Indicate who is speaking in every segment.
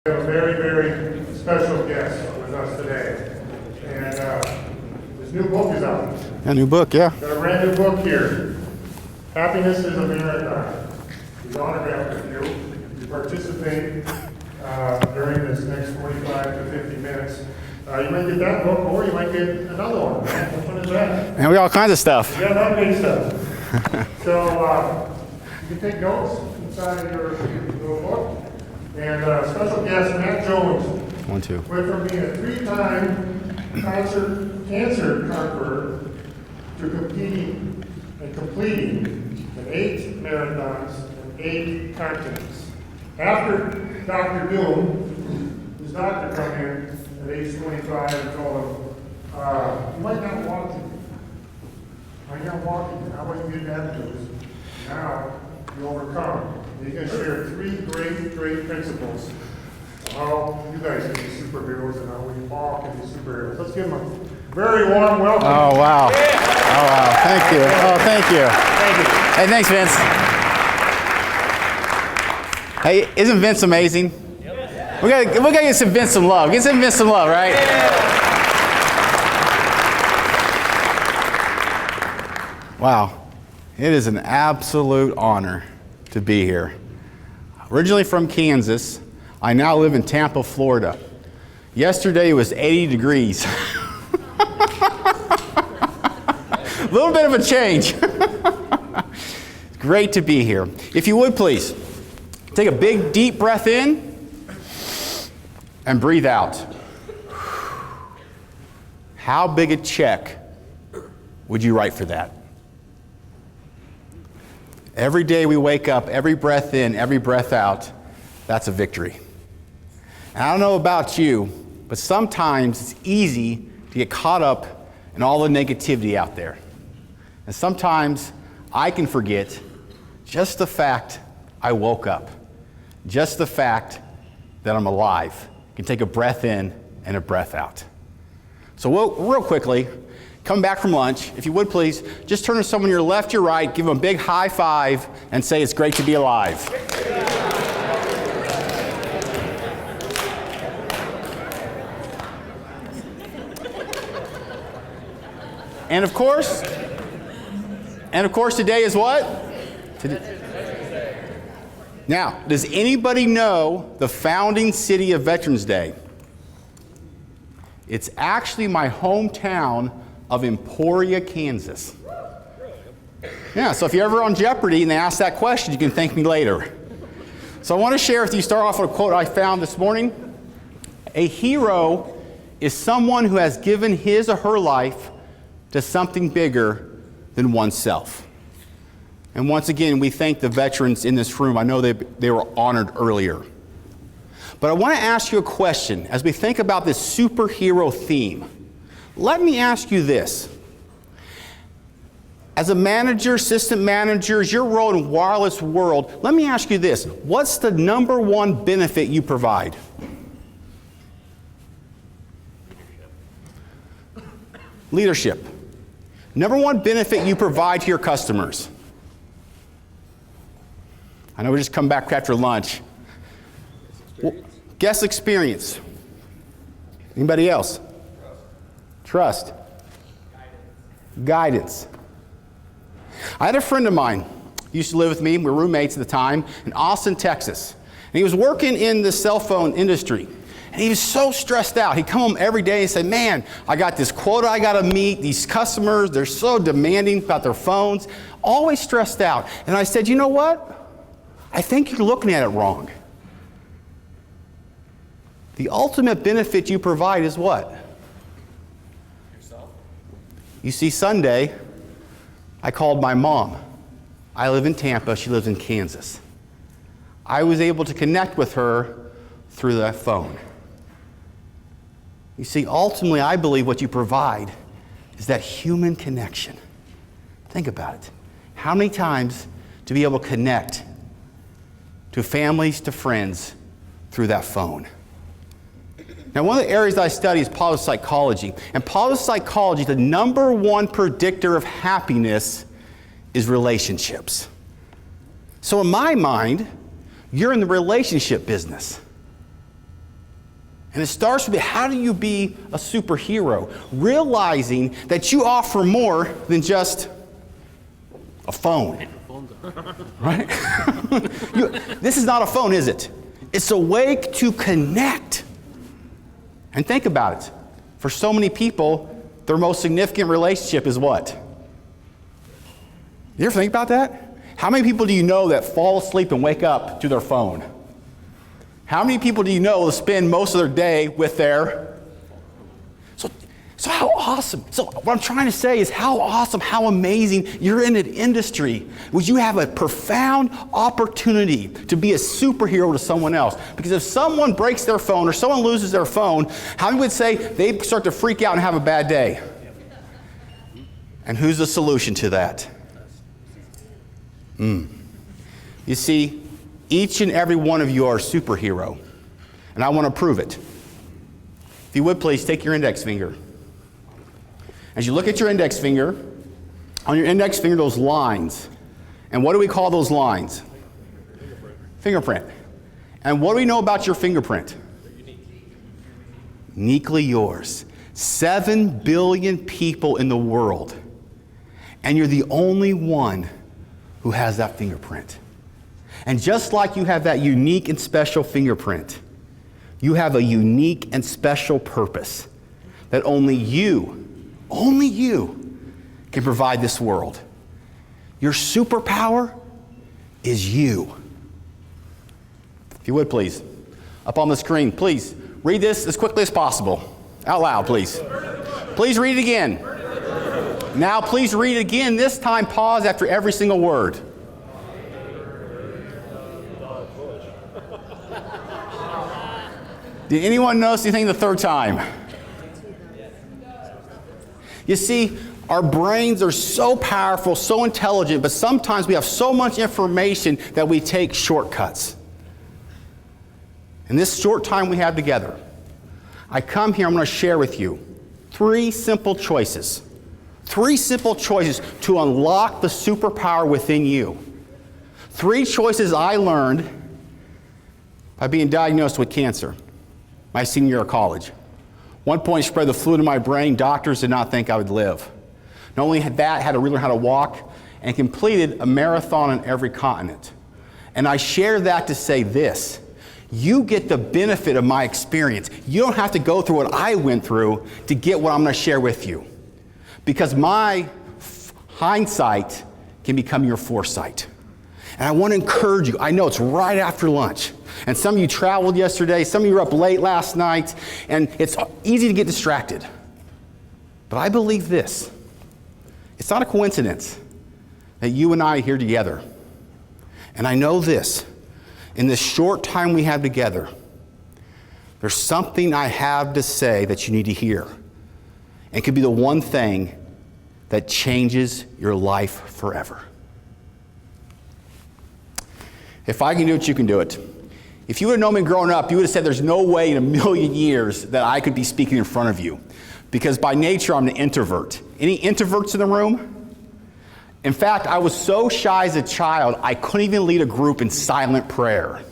Speaker 1: We have a very, very special guest with us today. And his new book is out.
Speaker 2: A new book, yeah.
Speaker 1: Got a brand new book here. Happiness is a Marathon. He's autographed with you. You participate during this next 45 to 50 minutes. You might get that book, or you might get another one. Which one is that?
Speaker 2: And we got all kinds of stuff.
Speaker 1: Yeah, that big stuff. So you can take notes inside of your little book. And special guest, Matt Jones.
Speaker 2: One, two.
Speaker 1: Went from being a 3-time cancer conqueror to competing and completing in 8 marathons and 8 continents. After Dr. Doom, his doctor come in at age 25 and told him, you might not walk to me. Might not walk to me. I wasn't getting that news. Now you overcome. You're going to share 3 great principles of how you guys can be superheroes and how we all can be superheroes. Let's give them a very warm welcome.
Speaker 2: Oh, wow. Oh, wow. Thank you. Oh, thank you.
Speaker 1: Thank you.
Speaker 2: Hey, thanks, Vince. Hey, isn't Vince amazing? We gotta get some Vince some love. Get some Vince some love, right? Wow. It is an absolute honor to be here. Originally from Kansas, I now live in Tampa, Florida. Yesterday it was 80 degrees. A little bit of a change. It's great to be here. If you would please, take a big deep breath in and breathe out. How big a check would you write for that? Every day we wake up, every breath in, every breath out, that's a victory. And I don't know about you, but sometimes it's easy to get caught up in all the negativity out there. And sometimes I can forget just the fact I woke up, just the fact that I'm alive. I can take a breath in and a breath out. So real quickly, come back from lunch, if you would please, just turn to someone your left, your right, give them a big high five, and say it's great to be alive. And of course, today is what? Now, does anybody know the founding city of Veterans Day? It's actually my hometown of Emporia, Kansas. Yeah, so if you're ever on Jeopardy and they ask that question, you can thank me later. So I want to share with you, start off with a quote I found this morning. A hero is someone who has given his or her life to something bigger than oneself. And once again, we thank the veterans in this room. I know they were honored earlier. But I want to ask you a question as we think about this superhero theme. Let me ask you this. As a manager, assistant managers, your role in wireless world, let me ask you this. What's the number one benefit you provide? Leadership. Number one benefit you provide to your customers. I know we just come back after lunch. Well, guest experience. Anybody else? Trust. Guidance. I had a friend of mine, he used to live with me, we were roommates at the time, in Austin, Texas. And he was working in the cell phone industry. And he was so stressed out. He'd come home every day and say, man, I got this quota I got to meet. These customers, they're so demanding about their phones. Always stressed out. And I said, you know what? I think you're looking at it wrong. The ultimate benefit you provide is what? Yourself. You see, Sunday, I called my mom. I live in Tampa. She lives in Kansas. I was able to connect with her through that phone. You see, ultimately, I believe what you provide is that human connection. Think about it. How many times to be able to connect to families, to friends through that phone? Now, one of the areas that I study is positive psychology. And positive psychology, the number one predictor of happiness is relationships. So in my mind, you're in the relationship business. And it starts with how do you be a superhero? Realizing that you offer more than just a phone. Right? This is not a phone, is it? It's a way to connect. And think about it. For so many people, their most significant relationship is what? You ever think about that? How many people do you know that fall asleep and wake up to their phone? How many people do you know that spend most of their day with their... So how awesome. So what I'm trying to say is how awesome, how amazing you're in an industry where you have a profound opportunity to be a superhero to someone else. Because if someone breaks their phone or someone loses their phone, how many would say they start to freak out and have a bad day? And who's the solution to that? You see, each and every one of you are a superhero. And I want to prove it. If you would please take your index finger. As you look at your index finger, on your index finger, those lines. And what do we call those lines? Fingerprint. And what do we know about your fingerprint? Uniquely yours. 7 billion people in the world. And you're the only one who has that fingerprint. And just like you have that unique and special fingerprint, you have a unique and special purpose that only you can provide this world. Your superpower is you. If you would please, up on the screen, please read this as quickly as possible. Out loud, please. Please read it again. Now please read it again. This time pause after every single word. Did anyone notice anything the third time? You see, our brains are so powerful, so intelligent, but sometimes we have so much information that we take shortcuts. In this short time we have together, I come here, I'm going to share with you 3 simple choices. 3 simple choices to unlock the superpower within you. 3 choices I learned by being diagnosed with cancer my senior year of college. One point spread the fluid in my brain. Doctors did not think I would live. Not only had that, had to relearn how to walk and completed a marathon on every continent. And I share that to say this. You get the benefit of my experience. You don't have to go through what I went through to get what I'm going to share with you. Because my hindsight can become your foresight. And I want to encourage you. I know it's right after lunch. And some of you traveled yesterday. Some of you were up late last night. And it's easy to get distracted. But I believe this. It's not a coincidence that you and I are here together. And I know this. In this short time we have together, there's something I have to say that you need to hear. And it could be the one thing that changes your life forever. If I can do it, you can do it. If you would have known me growing up, you would have said there's no way in a million years that I could be speaking in front of you. Because by nature, I'm an introvert. Any introverts in the room? In fact, I was so shy as a child, I couldn't even lead a group in silent prayer.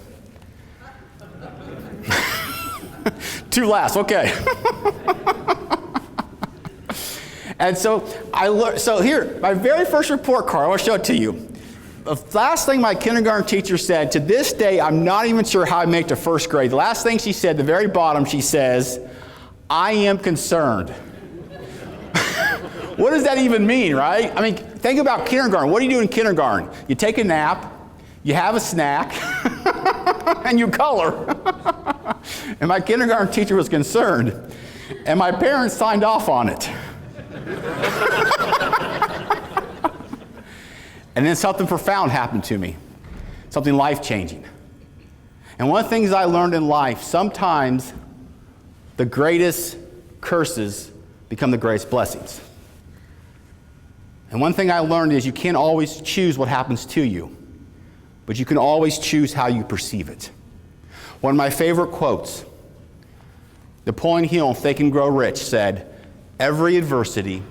Speaker 2: 2 laughs, okay. And so I learned. So here, my very first report card, I want to show it to you. The last thing my kindergarten teacher said, to this day, I'm not even sure how I made it to first grade. The last thing she said, the very bottom, she says, I am concerned. What does that even mean, right? I mean, think about kindergarten. What do you do in kindergarten? You take a nap, you have a snack, and you color. And my kindergarten teacher was concerned, and my parents signed off on it. And then something profound happened to me, something life-changing. And one of the things I learned in life, sometimes the greatest curses become the greatest blessings. And one thing I learned is you can't always choose what happens to you, but you can always choose how you perceive it. One of my favorite quotes, Napoleon Hill, in Think and Grow Rich, said, every adversity,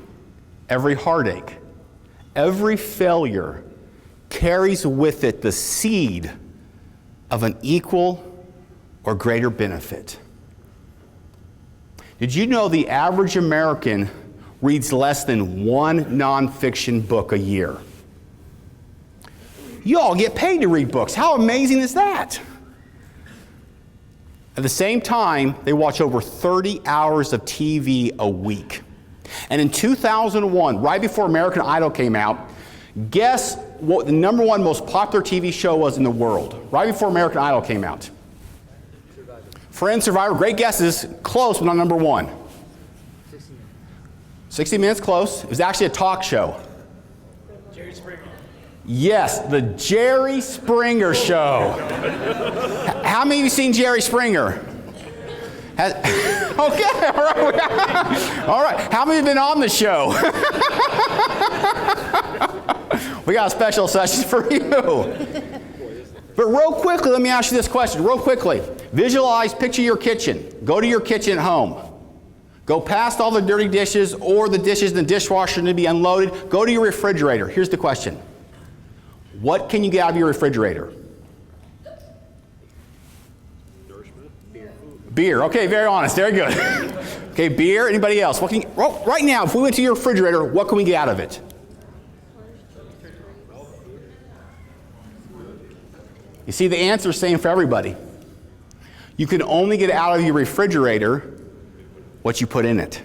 Speaker 2: every heartache, every failure carries with it the seed of an equal or greater benefit. Did you know the average American reads less than one nonfiction book a year? You all get paid to read books. How amazing is that? At the same time, they watch over 30 hours of TV a week. And in 2001, right before American Idol came out, guess what the #1 most popular TV show was in the world? Right before American Idol came out. Friends, Survivor, great guesses. Close, but not #1. 60 Minutes, close. It was actually a talk show.
Speaker 3: Jerry Springer.
Speaker 2: Yes, the Jerry Springer Show. How many of you seen Jerry Springer? Okay, all right. All right, how many have been on the show? We got a special session for you. But real quickly, let me ask you this question, real quickly. Visualize, picture your kitchen. Go to your kitchen at home. Go past all the dirty dishes or the dishes in the dishwasher need to be unloaded. Go to your refrigerator. Here's the question. What can you get out of your refrigerator? Beer. Okay, very honest. Very good. Okay, beer. Anybody else? What can you, right now, if we went to your refrigerator, what can we get out of it? You see, the answer is the same for everybody. You can only get out of your refrigerator what you put in it.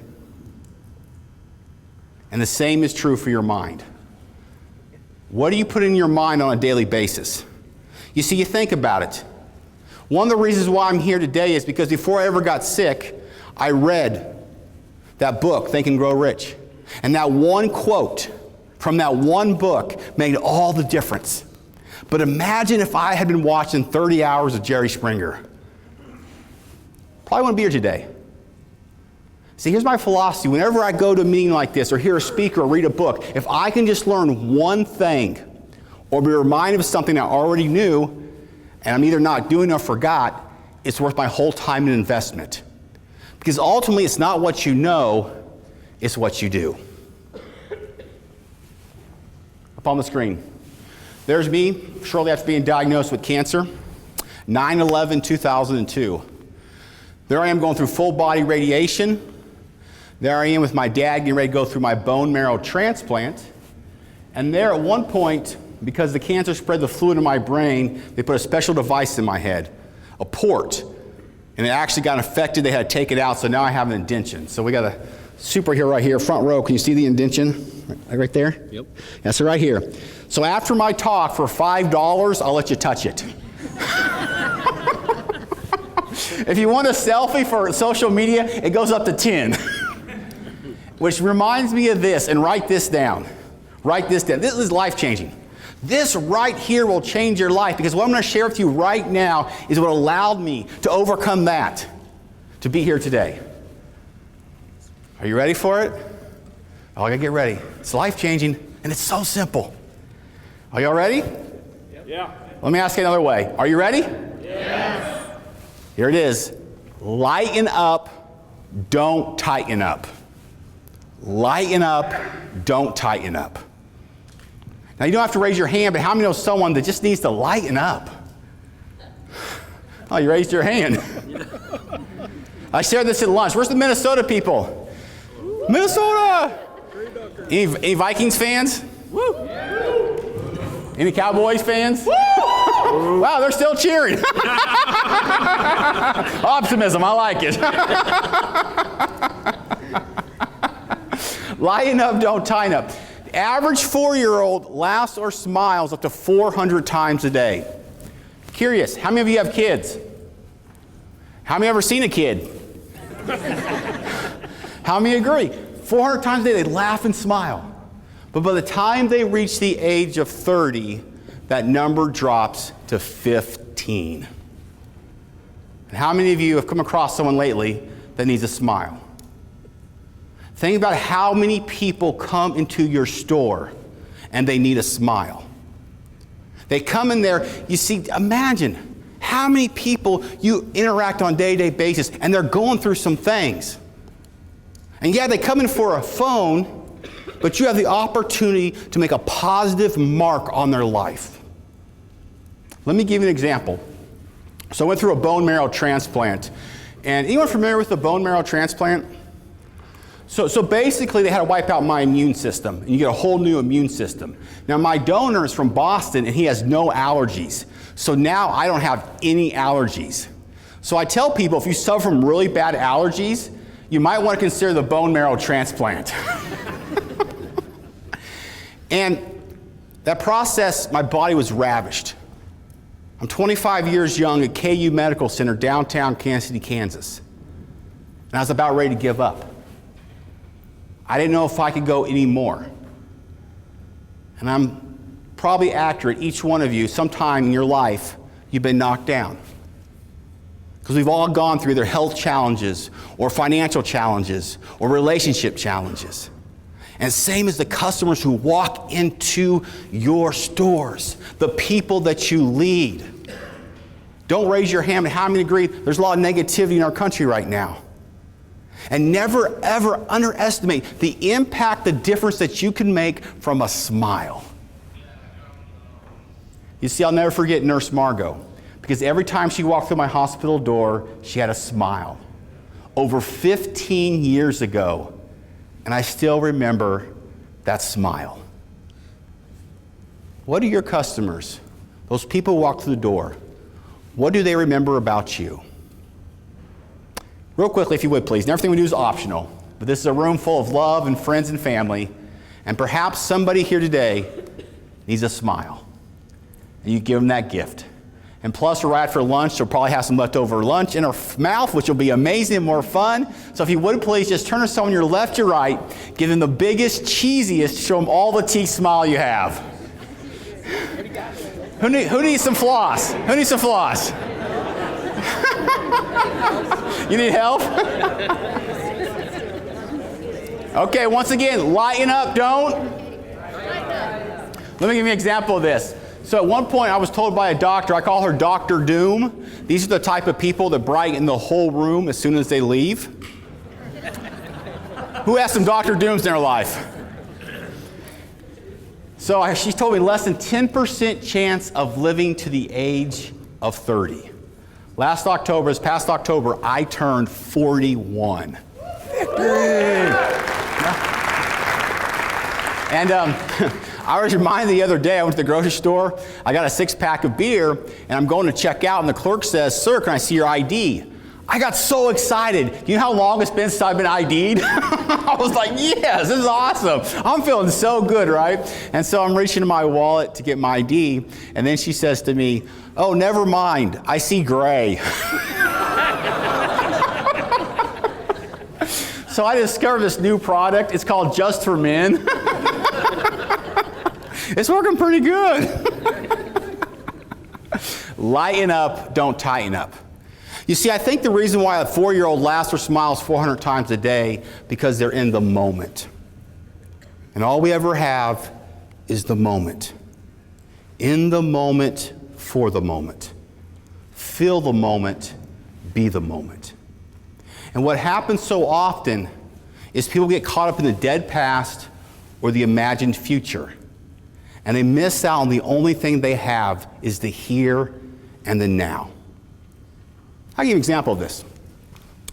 Speaker 2: And the same is true for your mind. What do you put in your mind on a daily basis? You see, you think about it. One of the reasons why I'm here today is because before I ever got sick, I read that book, Think and Grow Rich. And that one quote from that one book made all the difference. But imagine if I had been watching 30 hours of Jerry Springer. Probably wouldn't be here today. See, here's my philosophy. Whenever I go to a meeting like this or hear a speaker or read a book, if I can just learn one thing or be reminded of something I already knew and I'm either not doing or forgot, it's worth my whole time and investment. Because ultimately, it's not what you know, it's what you do. Up on the screen. There's me, shortly after being diagnosed with cancer, 9/11/2002. There I am going through full body radiation. There I am with my dad getting ready to go through my bone marrow transplant. And there at one point, because the cancer spread the fluid in my brain, they put a special device in my head, a port. And it actually got infected, they had to take it out, so now I have an indention. So we got a superhero right here, front row. Can you see the indention? Right there? Yep. That's right here. So after my talk, for $5, I'll let you touch it. If you want a selfie for social media, it goes up to 10. Which reminds me of this, and write this down. Write this down. This is life-changing. This right here will change your life, because what I'm going to share with you right now is what allowed me to overcome that, to be here today. Are you ready for it? Oh, I got to get ready. It's life-changing, and it's so simple. Are y'all ready?
Speaker 3: Yeah.
Speaker 2: Let me ask you another way. Are you ready?
Speaker 3: Yes.
Speaker 2: Here it is. Lighten up, don't tighten up. Lighten up, don't tighten up. Now, you don't have to raise your hand, but how many know someone that just needs to lighten up? Oh, you raised your hand. I shared this at lunch. Where's the Minnesota people? Minnesota! Any Vikings fans? Woo! Any Cowboys fans? Woo! Wow, they're still cheering. Optimism, I like it. Lighten up, don't tighten up. The average 4-year-old laughs or smiles up to 400 times a day. Curious, how many of you have kids? How many ever seen a kid? How many agree? 400 times a day they laugh and smile. But by the time they reach the age of 30, that number drops to 15. And how many of you have come across someone lately that needs a smile? Think about how many people come into your store and they need a smile. They come in there, you see, imagine how many people you interact on a day-to-day basis and they're going through some things. And yeah, they come in for a phone, but you have the opportunity to make a positive mark on their life. Let me give you an example. So I went through a bone marrow transplant, And anyone familiar with the bone marrow transplant? So basically, they had to wipe out my immune system, and you get a whole new immune system. Now, my donor is from Boston, and he has no allergies. So now I don't have any allergies. So I tell people, if you suffer from really bad allergies, you might want to consider the bone marrow transplant. And that process, my body was ravished. I'm 25 years young at KU Medical Center, downtown Kansas City, Kansas. And I was about ready to give up. I didn't know if I could go anymore. And I'm probably accurate, each one of you, sometime in your life, you've been knocked down. Because we've all gone through either health challenges or financial challenges or relationship challenges. And same as the customers who walk into your stores, the people that you lead. Don't raise your hand, but how many agree there's a lot of negativity in our country right now? And never, ever underestimate the impact, the difference that you can make from a smile. You see, I'll never forget Nurse Margot, because every time she walked through my hospital door, she had a smile. Over 15 years ago, and I still remember that smile. What do your customers, those people who walk through the door, what do they remember about you? Real quickly, if you would please, and everything we do is optional, but this is a room full of love and friends and family, and perhaps somebody here today needs a smile. And you give them that gift. And plus, we're right after lunch, so we'll probably have some leftover lunch in our mouth, which will be amazing and more fun. So if you would please, just turn to someone your left or right, give them the biggest, cheesiest, show them all the teeth smile you have. Who needs some floss? Who needs some floss? You need help? Okay, once again, lighten up, don't. Let me give you an example of this. So at one point I was told by a doctor, I call her Dr. Doom. These are the type of people that brighten the whole room as soon as they leave. Who has some Dr. Dooms in their life? So she told me less than 10% chance of living to the age of 30. This past October, I turned 41. Victory! And I was reminded the other day, I went to the grocery store, I got a 6-pack of beer, and I'm going to check out, and the clerk says, "Sir, can I see your ID?" I got so excited. Do you know how long it's been since I've been ID'd? I was like, yes, this is awesome. I'm feeling so good, right? And so I'm reaching in my wallet to get my ID, and then she says to me, "Oh, never mind, I see gray." So I discovered this new product. It's called Just for Men. It's working pretty good. Lighten up, don't tighten up. You see, I think the reason why a 4-year-old laughs or smiles 400 times a day, because they're in the moment. And all we ever have is the moment. In the moment, for the moment. Feel the moment, be the moment. And what happens so often is people get caught up in the dead past or the imagined future. And they miss out on the only thing they have is the here and the now. I'll give you an example of this.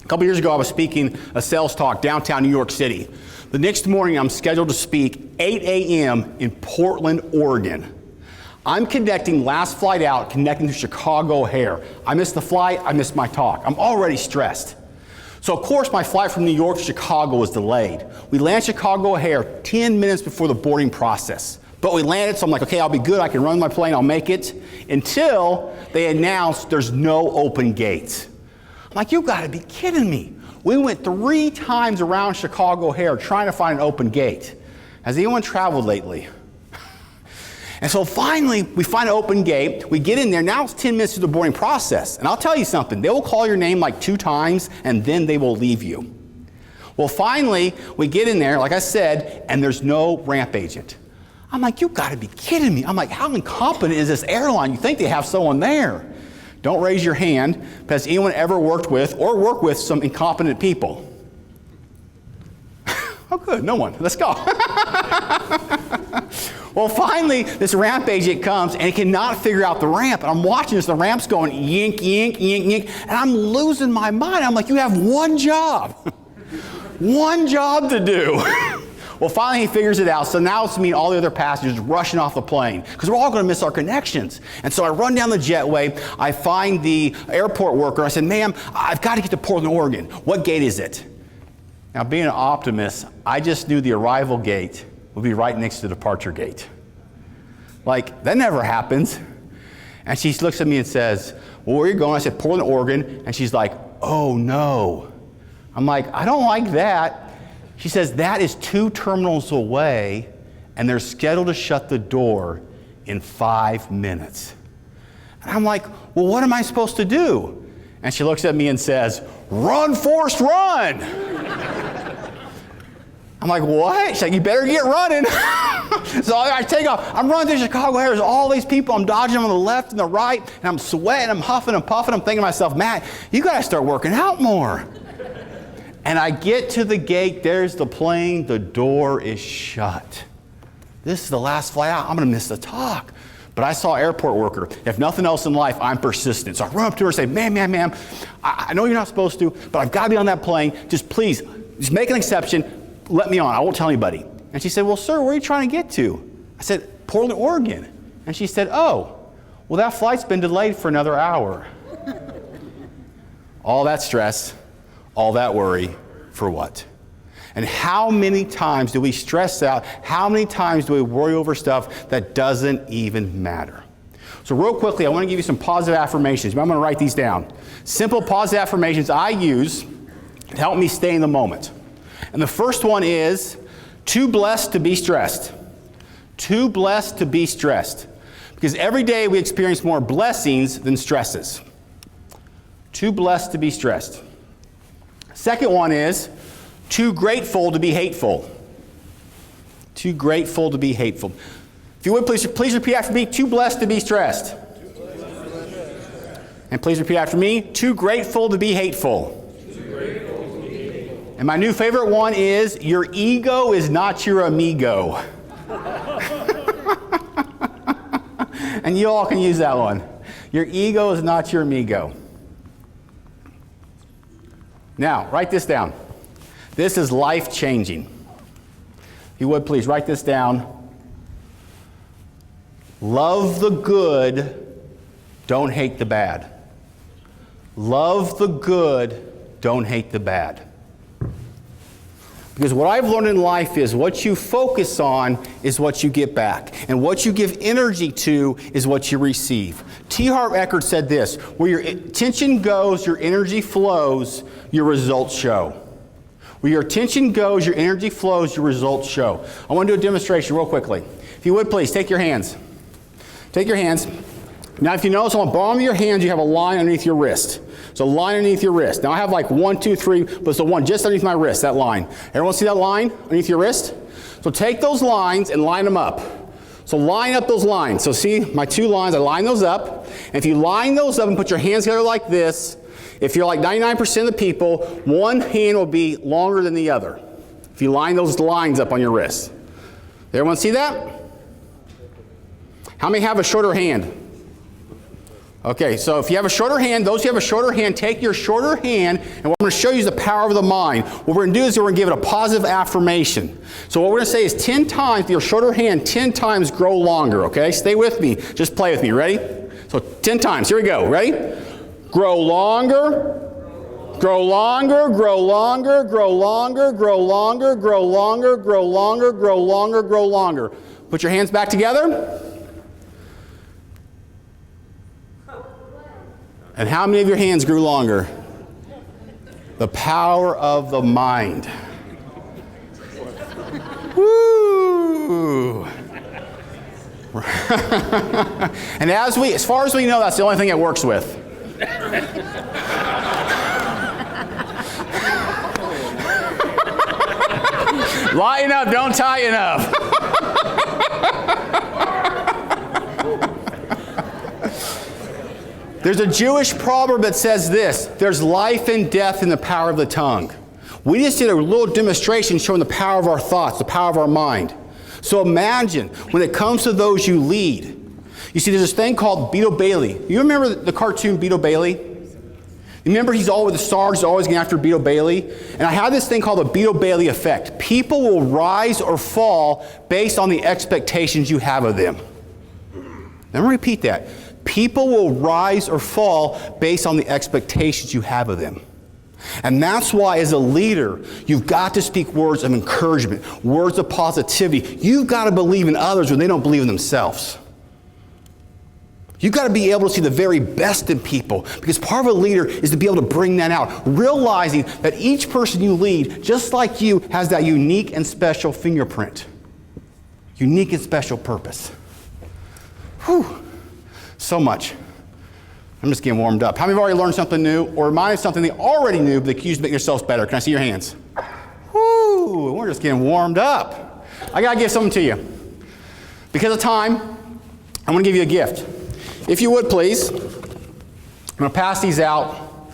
Speaker 2: A couple years ago, I was speaking a sales talk downtown New York City. The next morning, I'm scheduled to speak 8 a.m. in Portland, Oregon. I'm connecting last flight out, connecting to Chicago O'Hare. I missed the flight, I missed my talk. I'm already stressed. So of course, my flight from New York to Chicago was delayed. We landed Chicago O'Hare 10 minutes before the boarding process. But we landed, so I'm like, okay, I'll be good, I can run my plane, I'll make it. Until they announced there's no open gates. I'm like, you gotta be kidding me. We went 3 times around Chicago O'Hare trying to find an open gate. Has anyone traveled lately? And so finally, we find an open gate, we get in there, now it's 10 minutes through the boarding process. And I'll tell you something, they will call your name like 2 times, and then they will leave you. Well, finally, we get in there, like I said, and there's no ramp agent. I'm like, you gotta be kidding me. I'm like, how incompetent is this airline? You think they have someone there. Don't raise your hand, has anyone ever worked with or work with some incompetent people? Oh good, no one, let's go. Well, finally, this ramp agent comes, and he cannot figure out the ramp. And I'm watching this. The ramp's going yink, yink, yink, yink. And I'm losing my mind. I'm like, you have one job. One job to do. Well, finally, he figures it out. So now it's me and all the other passengers rushing off the plane because we're all going to miss our connections. And so I run down the jetway. I find the airport worker. I said, ma'am, I've got to get to Portland, Oregon. What gate is it? Now, being an optimist, I just knew the arrival gate would be right next to the departure gate. Like, that never happens. And she looks at me and says, well, where are you going? I said, Portland, Oregon. And she's like, oh, no. I'm like, I don't like that. She says, that is 2 terminals away, and they're scheduled to shut the door in 5 minutes. And I'm like, well, what am I supposed to do? And she looks at me and says, run, Forrest, run! I'm like, what? She's like, you better get running. So I take off. I'm running through Chicago. There's all these people. I'm dodging them on the left and the right, and I'm sweating, I'm huffing and puffing. I'm thinking to myself, Matt, you got to start working out more. And I get to the gate. There's the plane. The door is shut. This is the last flight out. I'm going to miss the talk. But I saw an airport worker. If nothing else in life, I'm persistent. So I run up to her and say, ma'am, I know you're not supposed to, but I've got to be on that plane. Just please, just make an exception. Let me on. I won't tell anybody. And she said, well, sir, where are you trying to get to? I said, Portland, Oregon. And she said, oh, well, that flight's been delayed for another hour. All that stress, all that worry, for what? And how many times do we stress out? How many times do we worry over stuff that doesn't even matter? So real quickly, I want to give you some positive affirmations. I'm going to write these down. Simple positive affirmations I use to help me stay in the moment. And the first one is, too blessed to be stressed. Too blessed to be stressed. Because every day we experience more blessings than stresses. Too blessed to be stressed. Second one is, too grateful to be hateful. Too grateful to be hateful. If you would, please repeat after me, too blessed to be stressed. And please repeat after me, too grateful to be hateful. And my new favorite one is, your ego is not your amigo. And you all can use that one. Your ego is not your amigo. Now, write this down. This is life-changing. If you would, please write this down. Love the good, don't hate the bad. Love the good, don't hate the bad. Because what I've learned in life is what you focus on is what you get back. And what you give energy to is what you receive. T. Harv Eker said this, where your attention goes, your energy flows, your results show. Where your attention goes, your energy flows, your results show. I want to do a demonstration real quickly. If you would, please, take your hands. Take your hands. Now, if you notice on the bottom of your hands, you have a line underneath your wrist. So a line underneath your wrist. Now, I have like 1, 2, 3, but it's the one just underneath my wrist, that line. Everyone see that line underneath your wrist? So take those lines and line them up. So line up those lines. So see my 2 lines, I line those up. And if you line those up and put your hands together like this, if you're like 99% of the people, one hand will be longer than the other. If you line those lines up on your wrist. Everyone see that? How many have a shorter hand? Okay, so if you have a shorter hand, those who have a shorter hand, take your shorter hand, and what I'm going to show you is the power of the mind. What we're going to do is we're going to give it a positive affirmation. So what we're going to say is 10 times, with your shorter hand, 10 times grow longer, okay? Stay with me. Just play with me. Ready? So 10 times. Here we go. Ready? Grow longer, grow longer, grow longer, grow longer, grow longer, grow longer, grow longer, grow longer, grow longer. Put your hands back together. And how many of your hands grew longer? The power of the mind. Woo! And as far as we know, that's the only thing it works with. Lighten up, don't tighten up. There's a Jewish proverb that says this, there's life and death in the power of the tongue. We just did a little demonstration showing the power of our thoughts, the power of our mind. So imagine when it comes to those you lead. You see, there's this thing called Beetle Bailey. You remember the cartoon Beetle Bailey? Remember, he's always the star, he's always going after Beetle Bailey. And I have this thing called the Beetle Bailey effect. People will rise or fall based on the expectations you have of them. Let me repeat that. People will rise or fall based on the expectations you have of them. And that's why, as a leader, you've got to speak words of encouragement, words of positivity. You've got to believe in others when they don't believe in themselves. You've got to be able to see the very best in people, because part of a leader is to be able to bring that out, realizing that each person you lead, just like you, has that unique and special fingerprint, unique and special purpose. Whew, so much. I'm just getting warmed up. How many have already learned something new or reminded something they already knew but they can use to make yourselves better? Can I see your hands? Whoo, we're just getting warmed up. I got to give something to you. Because of time, I'm going to give you a gift. If you would, please, I'm going to pass these out.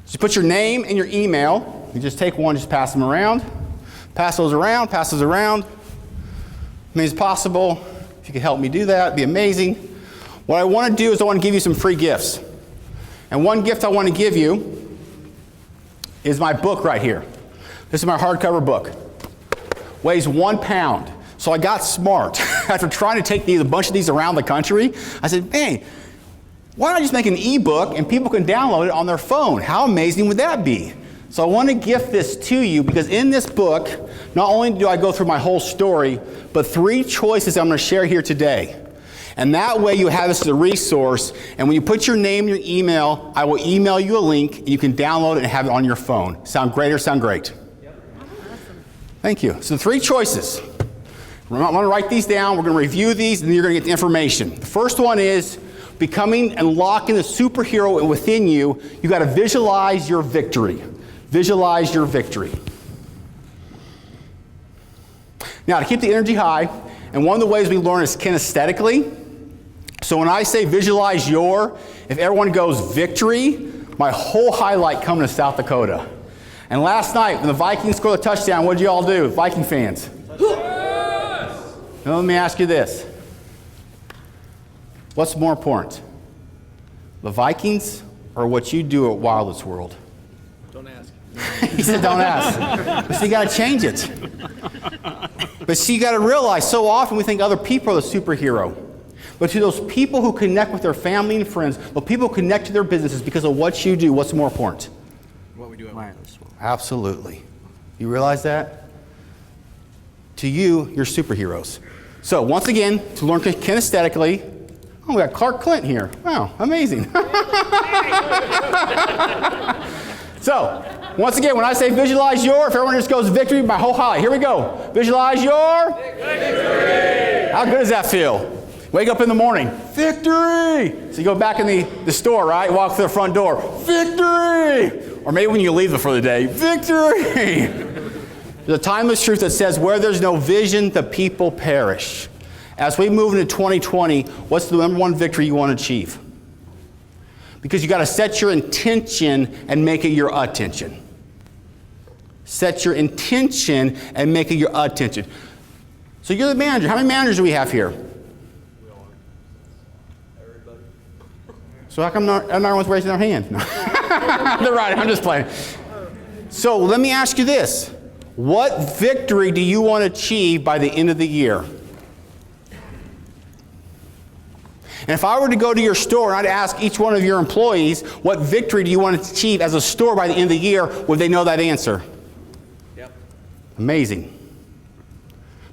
Speaker 2: Just put your name and your email. You just take one, just pass them around. Pass those around, pass those around. As many as possible. If you could help me do that, it'd be amazing. What I want to do is I want to give you some free gifts. And one gift I want to give you is my book right here. This is my hardcover book. Weighs 1 pound. So I got smart. After trying to take a bunch of these around the country, I said, hey, why don't I just make an ebook and people can download it on their phone? How amazing would that be? So I want to gift this to you because in this book, not only do I go through my whole story, but 3 choices I'm going to share here today. And that way you have this as a resource, and when you put your name and your email, I will email you a link, and you can download it and have it on your phone. Sound great or sound great? Yep. Awesome. Thank you. So 3 choices. I'm going to write these down, we're going to review these, and then you're going to get the information. The first one is becoming and locking the superhero within you. You've got to visualize your victory. Visualize your victory. Now, to keep the energy high, and one of the ways we learn is kinesthetically. So when I say visualize your, if everyone goes victory, my whole highlight coming to South Dakota. And last night, when the Vikings scored a touchdown, what did you all do, Viking fans? Now let me ask you this. What's more important? The Vikings or what you do at Wildest World?
Speaker 3: Don't ask.
Speaker 2: He said don't ask. But see, you got to change it. But see, you got to realize so often we think other people are the superhero. But to those people who connect with their family and friends, the people who connect to their businesses because of what you do, what's more important?
Speaker 3: What we do at Wildest World.
Speaker 2: Absolutely. You realize that? To you, you're superheroes. So once again, to learn kinesthetically, oh, we got Clark Clint here. Wow, amazing. So, once again, when I say visualize your, if everyone just goes victory, my whole highlight. Here we go. Visualize your victory. How good does that feel? Wake up in the morning, victory. So you go back in the store, right? Walk through the front door, victory. Or maybe when you leave for the day, victory. There's a timeless truth that says where there's no vision, the people perish. As we move into 2020, what's the number one victory you want to achieve? Because you got to set your intention and make it your attention. Set your intention and make it your attention. So you're the manager. How many managers do we have here?
Speaker 3: Everybody.
Speaker 2: So how come not everyone's raising their hand? No. They're right. I'm just playing. So let me ask you this. What victory do you want to achieve by the end of the year? And if I were to go to your store and I'd ask each one of your employees, what victory do you want to achieve as a store by the end of the year, would they know that answer?
Speaker 3: Yep.
Speaker 2: Amazing.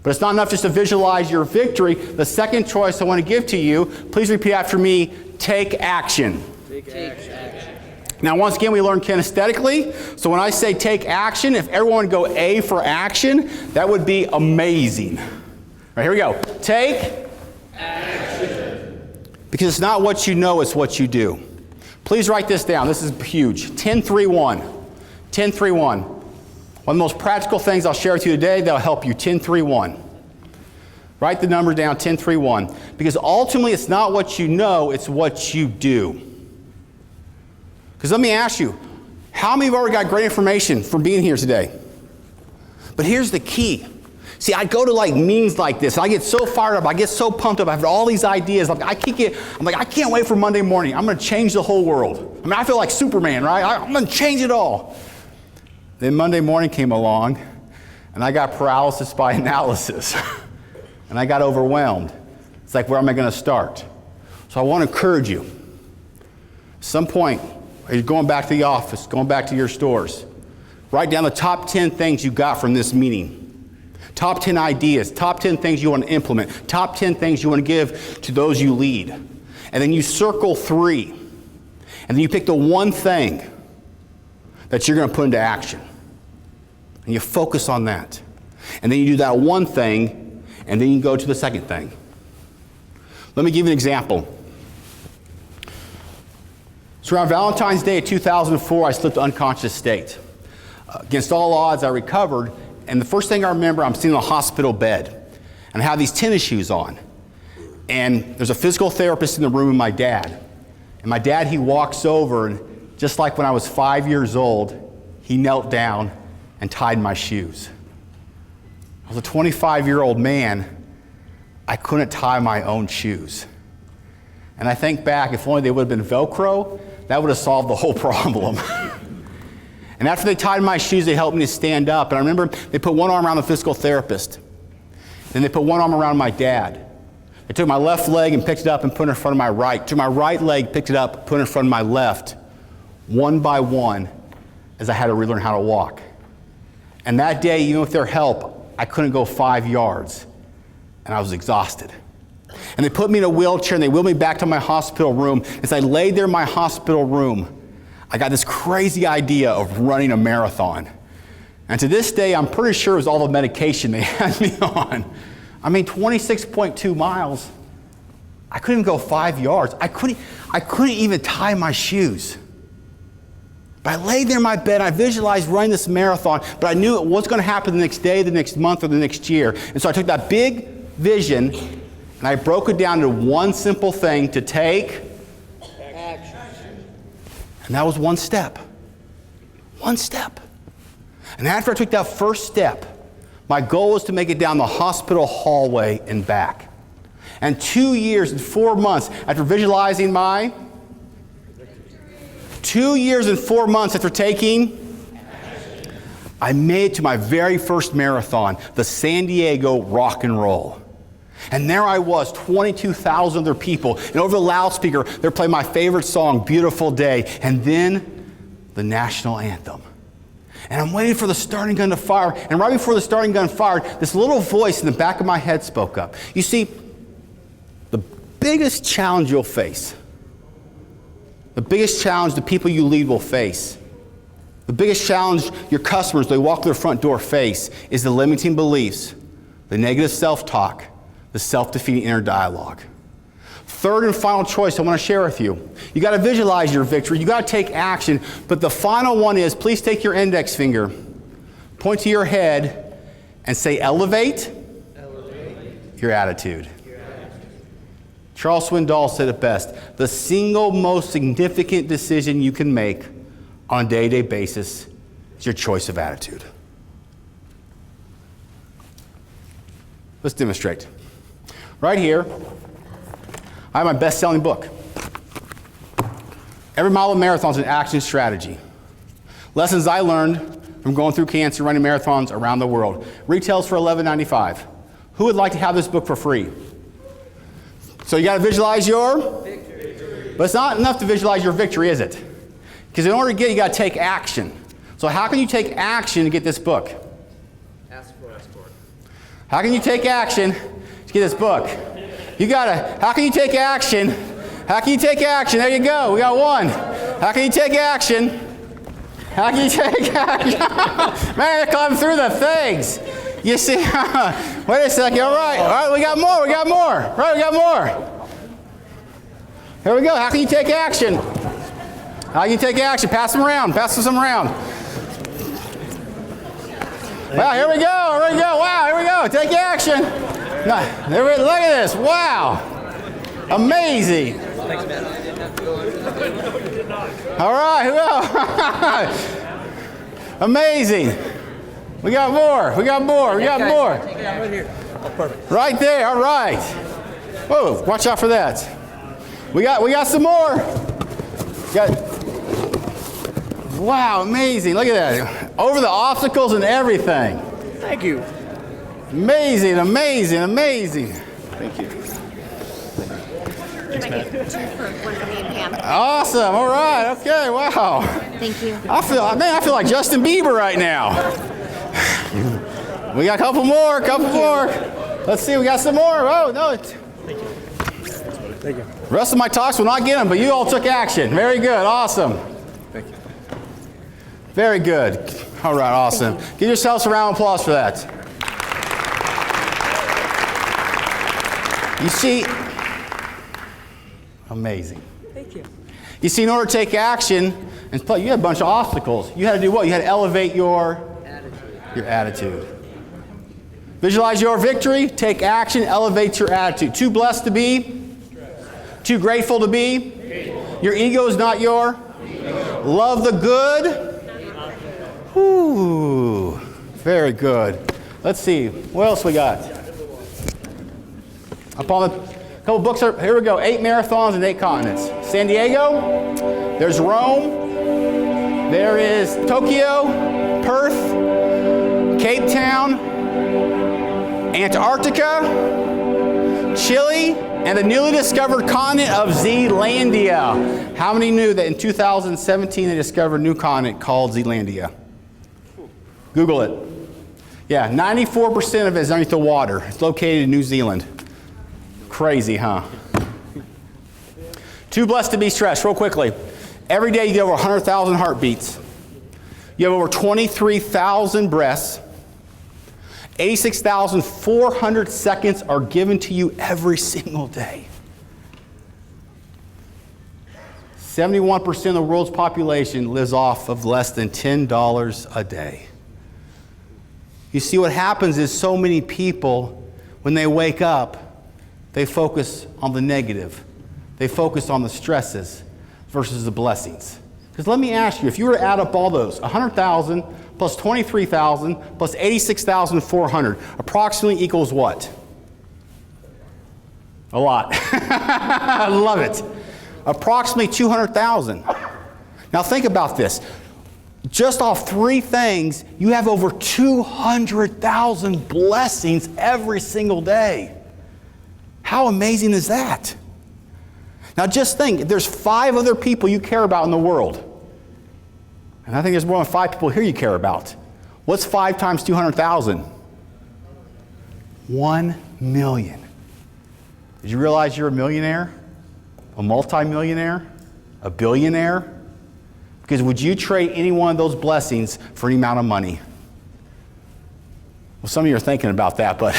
Speaker 2: But it's not enough just to visualize your victory. The second choice I want to give to you, please repeat after me, take action.
Speaker 3: Take action.
Speaker 2: Now, once again, we learn kinesthetically. So when I say take action, if everyone would go A for action, that would be amazing. All right, here we go. Take action. Because it's not what you know, it's what you do. Please write this down. This is huge. 10-3-1. 10-3-1. One of the most practical things I'll share with you today that'll help you. 10-3-1. Write the number down, 10-3-1. Because ultimately, it's not what you know, it's what you do. Because let me ask you, how many of you already got great information from being here today? But here's the key. See, I go to like meetings like this, and I get so fired up, I get so pumped up, I have all these ideas. I can't wait for Monday morning. I'm going to change the whole world. I mean, I feel like Superman, right? I'm going to change it all. Then Monday morning came along, and I got paralysis by analysis, and I got overwhelmed. It's like, where am I going to start? So I want to encourage you. At some point, as you're going back to the office, going back to your stores, write down the top 10 things you got from this meeting. Top 10 ideas, top 10 things you want to implement, top 10 things you want to give to those you lead. And then you circle 3. And then you pick the one thing that you're going to put into action. And you focus on that. And then you do that one thing, and then you go to the second thing. Let me give you an example. So around Valentine's Day of 2004, I slipped unconscious state. Against all odds, I recovered, and the first thing I remember, I'm sitting in a hospital bed, and I have these tennis shoes on. And there's a physical therapist in the room with my dad. And my dad, he walks over, and just like when I was 5 years old, he knelt down and tied my shoes. I was a 25-year-old man. I couldn't tie my own shoes. And I think back, if only they would have been Velcro, that would have solved the whole problem. And after they tied my shoes, they helped me to stand up. And I remember they put one arm around the physical therapist. Then they put one arm around my dad. They took my left leg and picked it up and put it in front of my right. Took my right leg, picked it up, put it in front of my left. One by one, as I had to relearn how to walk. And that day, even with their help, I couldn't go 5 yards. And I was exhausted. And they put me in a wheelchair and they wheeled me back to my hospital room. As I laid there in my hospital room, I got this crazy idea of running a marathon. And to this day, I'm pretty sure it was all the medication they had me on. I mean, 26.2 miles. I couldn't even go 5 yards. I couldn't even tie my shoes. But I laid there in my bed, I visualized running this marathon, but I knew it was going to happen the next day, the next month, or the next year. And so I took that big vision, and I broke it down to one simple thing to take action. And that was one step. One step. And after I took that first step, my goal was to make it down the hospital hallway and back. And 2 years and 4 months after visualizing 2 years and 4 months after taking, I made it to my very first marathon, the San Diego Rock and Roll. And there I was, 22,000 other people, and over the loudspeaker, they're playing my favorite song, Beautiful Day, and then the national anthem. And I'm waiting for the starting gun to fire, and right before the starting gun fired, this little voice in the back of my head spoke up. You see, the biggest challenge you'll face, the biggest challenge the people you lead will face, the biggest challenge your customers, they walk through their front door, face, is the limiting beliefs, the negative self-talk, the self-defeating inner dialogue. Third and final choice I want to share with you. You got to visualize your victory. You got to take action. But the final one is, please take your index finger, point to your head, and say, elevate, your attitude. Charles Swindoll said it best. The single most significant decision you can make on a day-to-day basis is your choice of attitude. Let's demonstrate. Right here, I have my best-selling book. Every Mile of Marathon is an action strategy. Lessons I learned from going through cancer, running marathons around the world. Retails for $11.95. Who would like to have this book for free? So you got to visualize your victory. But it's not enough to visualize your victory, is it? Because in order to get it, you got to take action. So how can you take action to get this book?
Speaker 3: Ask for it.
Speaker 2: How can you take action to get this book? You gotta, how can you take action? How can you take action? There you go, we got one. How can you take action? How can you take action? Man, they're climbing through the things. You see, wait a second, all right, we got more, right, we got more. Here we go, how can you take action? How can you take action? Pass them around. Wow, here we go, wow, here we go, take action. Look at this, wow, amazing. All right, amazing. We got more. We got more. We got more.
Speaker 3: Right here. Oh, perfect.
Speaker 2: Right there. All right. Whoa, watch out for that. We got some more. Wow, amazing. Look at that. Over the obstacles and everything.
Speaker 3: Thank you.
Speaker 2: Amazing, amazing, amazing.
Speaker 3: Thank you.
Speaker 4: Can I get two for one for me and Pam?
Speaker 2: Awesome. All right. Okay. Wow.
Speaker 4: Thank you.
Speaker 2: I feel like Justin Bieber right now. We got a couple more. Let's see. We got some more. Oh no.
Speaker 3: Thank you.
Speaker 2: The rest of my talks will not get them, but you all took action. Very good. Awesome.
Speaker 3: Thank you.
Speaker 2: Very good. All right. Awesome. Give yourselves a round of applause for that. You see, amazing.
Speaker 3: Thank you.
Speaker 2: You see, in order to take action, and you had a bunch of obstacles. You had to do what? You had to elevate your attitude. Visualize your victory, take action, elevate your attitude. Too blessed to be? Too grateful to be? Your ego is not your? Love the good? Ooh, very good. Let's see, what else we got? Upon a couple books, here we go. 8 marathons and 8 continents. San Diego, there's Rome, there is Tokyo, Perth, Cape Town, Antarctica, Chile, and the newly discovered continent of Zealandia. How many knew that in 2017 they discovered a new continent called Zealandia? Google it. Yeah, 94% of it is underneath the water. It's located in New Zealand. Crazy, huh? Too blessed to be stressed. Real quickly. Every day you get over 100,000 heartbeats. You have over 23,000 breaths. 86,400 seconds are given to you every single day. 71% of the world's population lives off of less than $10 a day. You see, what happens is so many people, when they wake up, they focus on the negative. They focus on the stresses versus the blessings. Because let me ask you, if you were to add up all those, 100,000 plus 23,000 plus 86,400 approximately equals what? A lot. I love it. Approximately 200,000. Now think about this. Just off 3 things, you have over 200,000 blessings every single day. How amazing is that? Now just think, there's 5 other people you care about in the world. And I think there's more than 5 people here you care about. What's 5 times 200,000? 1 million. Did you realize you're a millionaire? A multimillionaire? A billionaire? Because would you trade any one of those blessings for any amount of money? Well, some of you are thinking about that, but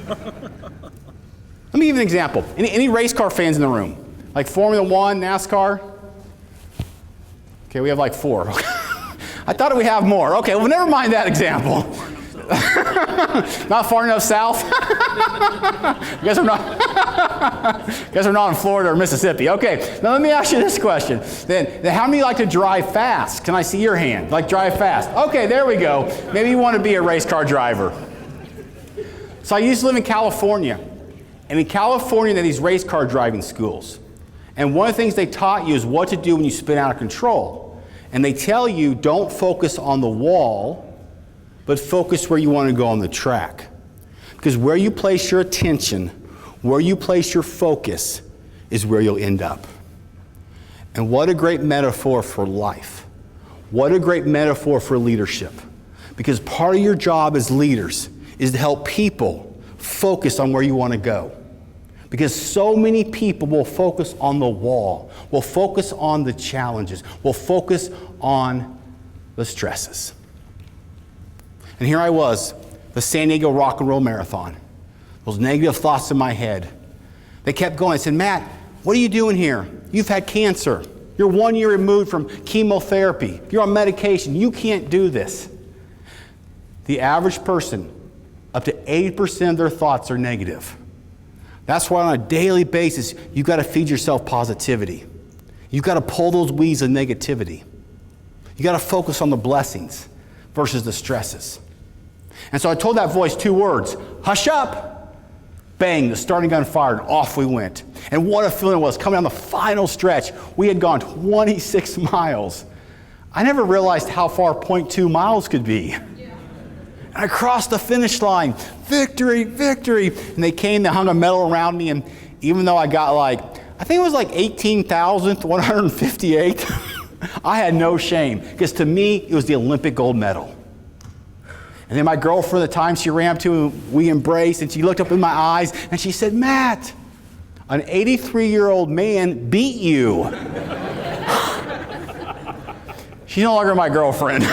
Speaker 2: let me give you an example. Any race car fans in the room? Like Formula One, NASCAR? Okay, we have like 4. I thought we have more. Okay, well, never mind that example. Not far enough south? You guys are not in Florida or Mississippi. Okay, now let me ask you this question. Then how many like to drive fast? Can I see your hand? Like drive fast. Okay, there we go. Maybe you want to be a race car driver. So I used to live in California. And in California, they have these race car driving schools. And one of the things they taught you is what to do when you spin out of control. And they tell you, don't focus on the wall, but focus where you want to go on the track. Because where you place your attention, where you place your focus, is where you'll end up. And what a great metaphor for life. What a great metaphor for leadership. Because part of your job as leaders is to help people focus on where you want to go. Because so many people will focus on the wall, will focus on the challenges, will focus on the stresses. And here I was, the San Diego Rock and Roll Marathon. Those negative thoughts in my head. They kept going. I said, Matt, what are you doing here? You've had cancer. You're 1 year removed from chemotherapy. You're on medication. You can't do this. The average person, up to 80% of their thoughts are negative. That's why on a daily basis, you've got to feed yourself positivity. You've got to pull those weeds of negativity. You've got to focus on the blessings versus the stresses. And so I told that voice 2 words, hush up. Bang, the starting gun fired, and off we went. And what a feeling it was coming down the final stretch. We had gone 26 miles. I never realized how far 0.2 miles could be. And I crossed the finish line. Victory, victory. And they came, they hung a medal around me, and even though I got I think it was 18,158, I had no shame, because to me, it was the Olympic gold medal. And then my girlfriend at the time, she ran up to me, we embraced, and she looked up in my eyes, and she said, Matt, an 83-year-old man beat you. She's no longer my girlfriend.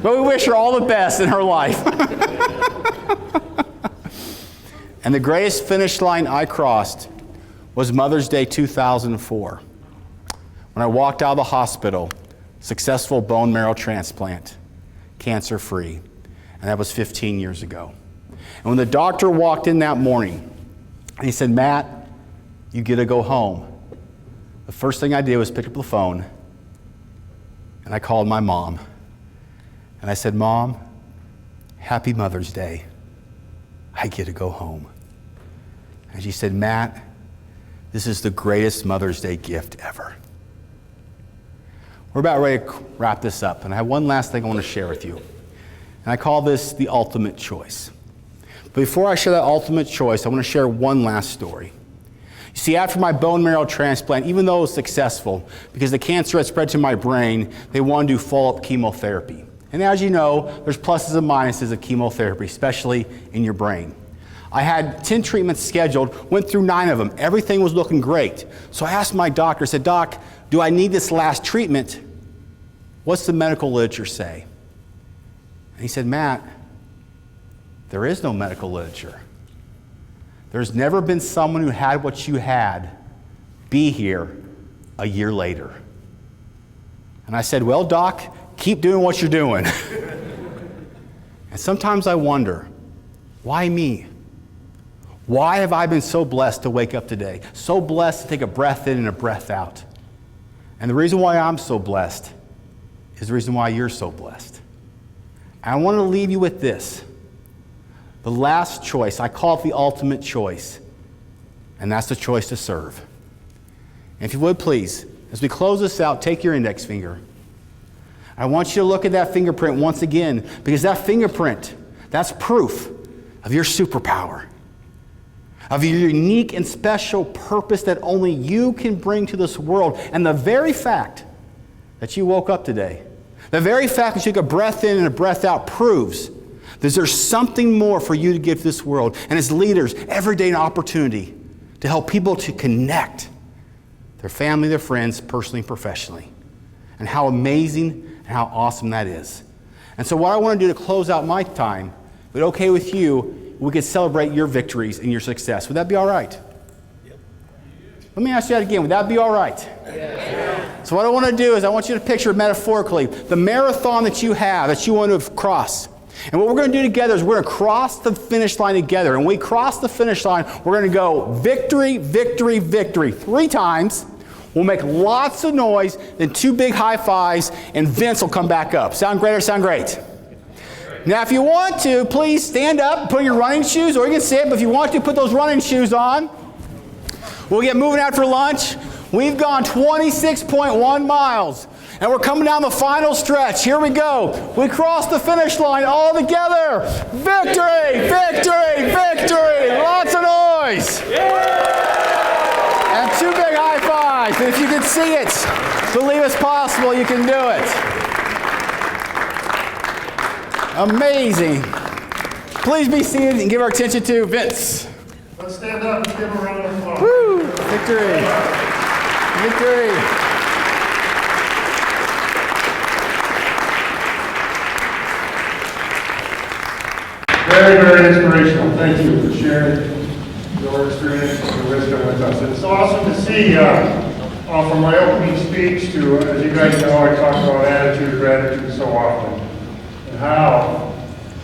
Speaker 2: But we wish her all the best in her life. And the greatest finish line I crossed was Mother's Day 2004. When I walked out of the hospital, successful bone marrow transplant, cancer-free. And that was 15 years ago. And when the doctor walked in that morning, and he said, Matt, you get to go home. The first thing I did was pick up the phone, and I called my mom. And I said, Mom, happy Mother's Day. I get to go home. And she said, Matt, this is the greatest Mother's Day gift ever. We're about ready to wrap this up, and I have one last thing I want to share with you. And I call this the ultimate choice. But before I share that ultimate choice, I want to share one last story. You see, after my bone marrow transplant, even though it was successful, because the cancer had spread to my brain, they wanted to do follow-up chemotherapy. And as you know, there's pluses and minuses of chemotherapy, especially in your brain. I had 10 treatments scheduled, went through 9 of them. Everything was looking great. So I asked my doctor, I said, Doc, do I need this last treatment? What's the medical literature say? And he said, Matt, there is no medical literature. There's never been someone who had what you had be here a year later. And I said, well, Doc, keep doing what you're doing. And sometimes I wonder, why me? Why have I been so blessed to wake up today? So blessed to take a breath in and a breath out. And the reason why I'm so blessed is the reason why you're so blessed. And I want to leave you with this. The last choice, I call it the ultimate choice, and that's the choice to serve. And if you would please, as we close this out, take your index finger. I want you to look at that fingerprint once again, because that fingerprint, that's proof of your superpower, of your unique and special purpose that only you can bring to this world. And the very fact that you woke up today, the very fact that you took a breath in and a breath out proves that there's something more for you to give to this world. And as leaders, every day an opportunity to help people to connect their family, their friends, personally and professionally. And how amazing and how awesome that is. And so what I want to do to close out my time, if it's okay with you, we could celebrate your victories and your success. Would that be all right? Yep. Let me ask you that again. Would that be all right? Yeah. So what I want to do is I want you to picture metaphorically the marathon that you have, that you want to cross. And what we're going to do together is we're going to cross the finish line together. And when we cross the finish line, we're going to go victory, victory, victory 3 times. We'll make lots of noise, then 2 big high fives, and Vince will come back up. Sound great or sound great? Now, if you want to, please stand up, put on your running shoes, or you can sit, but if you want to, put those running shoes on. We'll get moving out for lunch. We've gone 26.1 miles, and we're coming down the final stretch. Here we go. We cross the finish line all together. Victory, victory, victory. Lots of noise. And 2 big high fives. And if you can see it, believe it's possible, you can do it. Amazing. Please be seated and give our attention to Vince.
Speaker 1: Let's stand up and give him a round of applause.
Speaker 2: Woo! Victory. Victory.
Speaker 1: Very, very inspirational. Thank you for sharing your experience and your wisdom with us. It's awesome to see, from my opening speech to, as you guys know, I talk about attitude, gratitude so often. And how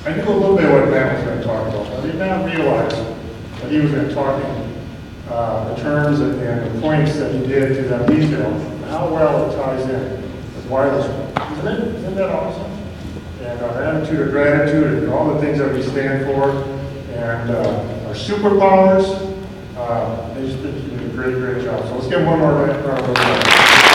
Speaker 1: I knew a little bit what Matt was going to talk about. I did not realize that he was going to talk in the terms and the points that he did to that detail, and how well it ties in with wireless. Isn't that awesome? and our attitude of gratitude and all the things that we stand for, and our superpowers. They just did a great, great job. So let's give them one more round of applause.